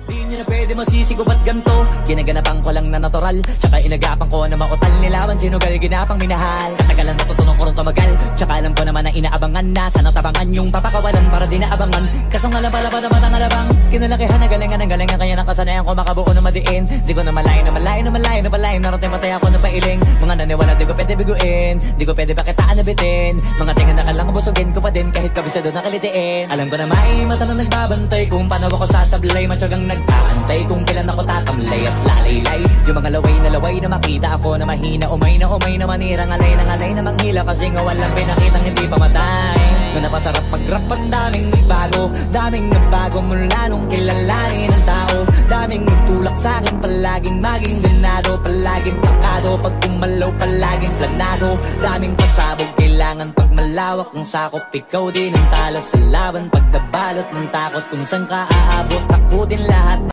Di nyo na pwede masisigo ba't ganto? Ginaganapan ko lang na natural, tsaka inagapan ko na mautal. Nilawan sinugal, ginapang minahal. Katagalan natutunan ko rin tumagal, tsaka alam ko naman na inaabangan na sana tabangan yung papakawalan para di naabangan. Kaso nga lang pala patang alabang kinalakihan na galingan ng galingan, kaya nakasanayan ko makabuo na madiin. Di ko na malayo na malayo na malayo na palayo, narating matay ako na pailing. Mga naniwala di ko pwede biguin, di ko pwede pakitaan na bitin. Mga tingan na kalang busugin ko pa din kahit kabisado na kalitiin. Alam ko na may mata na nagbabantay kung paano ako sasablay, matyagang nag-aantay kung kailan ako tatamlay at lalaylay. Yung mga laway na makita ako na mahina, umay na manirang alay na manghila, kasi nga walang pinakitang hindi pamatay. Na napasarap mag-rap, ang daming nagbago mula nung kilalanin ang tao. Daming nagtulak sa'kin, palaging maging ganado, palaging pakado, pag kumalaw palaging planado. Daming pasabog, kailangan pag malawak ang sakop, ikaw din ang talo sa laban. Pag nabalot ng takot kung saan ka aabot, ako din